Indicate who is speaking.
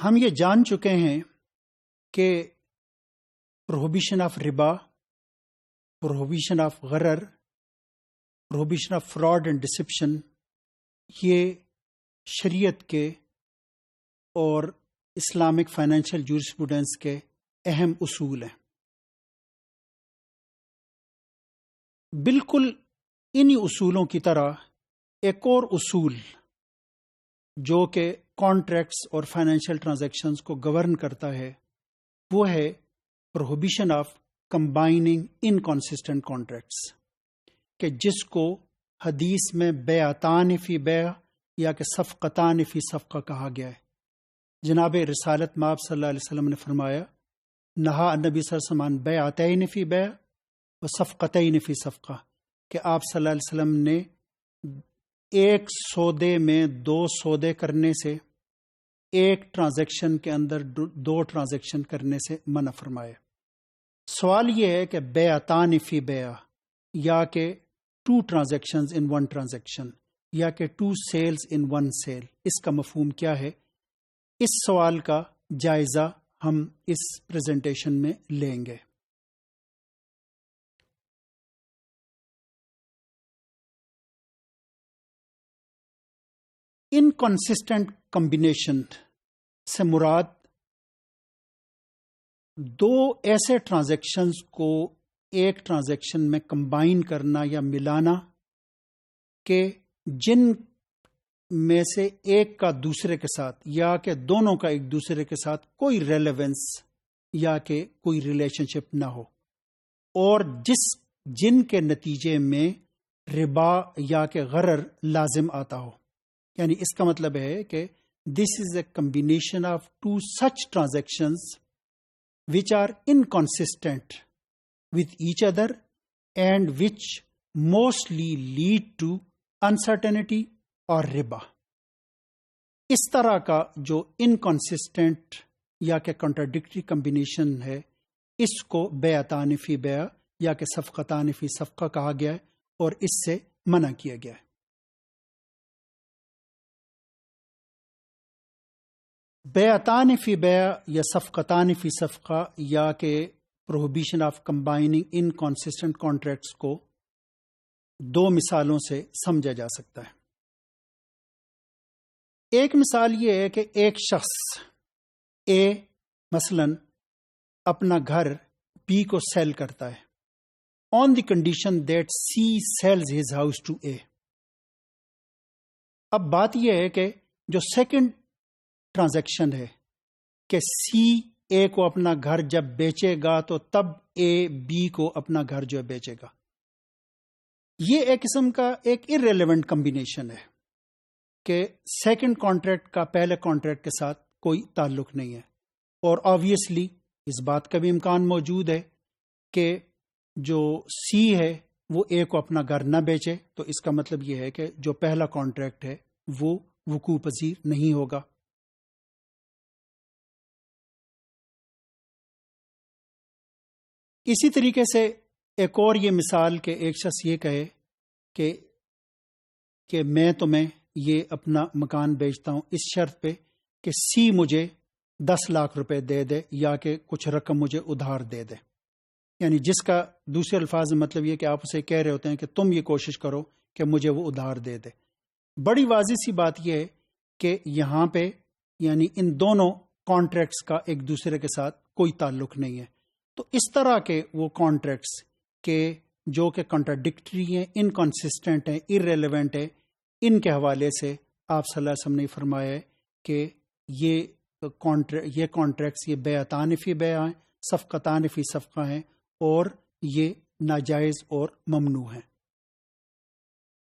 Speaker 1: ہم یہ جان چکے ہیں کہ پروہیبیشن آف ربا، پروہیبیشن آف غرر، prohibition of fraud and deception یہ شریعت کے اور اسلامک فائنینشیل جورسپروڈنس کے اہم اصول ہیں۔ بالکل انہی اصولوں کی طرح ایک اور اصول جو کہ کانٹریکٹس اور فائنینشیل ٹرانزیکشنز کو گورن کرتا ہے وہ ہے پروہیبیشن آف کمبائننگ انکانسسٹنٹ کانٹریکٹس، کہ جس کو حدیث میں بیعتان فی بیع یا کہ صفقتان فی صفقہ کہا گیا ہے۔ جناب رسالت مآب صلی اللہ علیہ وسلم نے فرمایا، نہا النبی صلی اللہ علیہ وسلم عن بیعتین فی بیع و صفقتین فی صفقہ، کہ آپ صلی اللہ علیہ وسلم نے ایک سودے میں دو سودے کرنے سے، ایک ٹرانزیکشن کے اندر دو ٹرانزیکشن کرنے سے منع فرمایا۔ سوال یہ ہے کہ بیعتان فی بیع یا کہ two transactions in one transaction یا کہ two sales in one sale, اس کا مفہوم کیا ہے؟ اس سوال کا جائزہ ہم اس پریزنٹیشن میں لیں گے۔ انکنسسٹنٹ کمبینیشن سے مراد دو ایسے ٹرانزیکشنز کو ایک ٹرانزیکشن میں کمبائن کرنا یا ملانا کہ جن میں سے ایک کا دوسرے کے ساتھ یا کہ دونوں کا ایک دوسرے کے ساتھ کوئی ریلیونس یا کہ کوئی ریلیشن شپ نہ ہو، اور جن کے نتیجے میں ربا یا کہ غرر لازم آتا ہو۔ یعنی اس کا مطلب ہے کہ this is a combination of two such transactions which are inconsistent with each other and which mostly lead to uncertainty or riba۔ اس طرح کا جو inconsistent یا کہ contradictory combination ہے، اس کو بیعتان فی بیع یا کہ صفقتان فی صفقہ کہا گیا ہے اور اس سے منع کیا گیا ہے۔ بیعتان فی بیع یا صفقتان فی صفقہ یا کہ پروہیبیشن آف کمبائننگ انکانسسٹنٹ کانٹریکٹس کو دو مثالوں سے سمجھا جا سکتا ہے۔ ایک مثال یہ ہے کہ ایک شخص اے مثلاً اپنا گھر بی کو سیل کرتا ہے on the condition that C sells his house to A. اب بات یہ ہے کہ جو سیکنڈ ٹرانزیکشن ہے کہ سی اے کو اپنا گھر جب بیچے گا تو تب اے بی کو اپنا گھر جو بیچے گا، یہ ایک قسم کا ایک irrelevant کمبینیشن ہے کہ سیکنڈ کانٹریکٹ کا پہلے کانٹریکٹ کے ساتھ کوئی تعلق نہیں ہے، اور آبویسلی اس بات کا بھی امکان موجود ہے کہ جو سی ہے وہ اے کو اپنا گھر نہ بیچے، تو اس کا مطلب یہ ہے کہ جو پہلا کانٹریکٹ ہے وہ وقوع پذیر نہیں ہوگا۔ اسی طریقے سے ایک اور یہ مثال کہ ایک شخص یہ کہے کہ میں تمہیں یہ اپنا مکان بیچتا ہوں اس شرط پہ کہ سی مجھے 10 لاکھ روپے دے دے یا کہ کچھ رقم مجھے ادھار دے دے، یعنی جس کا دوسرے الفاظ میں مطلب یہ کہ آپ اسے کہہ رہے ہوتے ہیں کہ تم یہ کوشش کرو کہ مجھے وہ ادھار دے دے۔ بڑی واضح سی بات یہ ہے کہ یہاں پہ یعنی ان دونوں کانٹریکٹس کا ایک دوسرے کے ساتھ کوئی تعلق نہیں ہے۔ تو اس طرح کے وہ کانٹریکٹس کے جو کہ کنٹراڈکٹری ہیں، انکنسسٹنٹ ہیں، irrelevant ہیں، ان کے حوالے سے آپ صلی اللہ علیہ وسلم نے فرمایا ہے کہ یہ کانٹریکٹس یہ بیعتان فی بیع ہیں، صفقتان فی صفقہ ہیں، اور یہ ناجائز اور ممنوع ہیں۔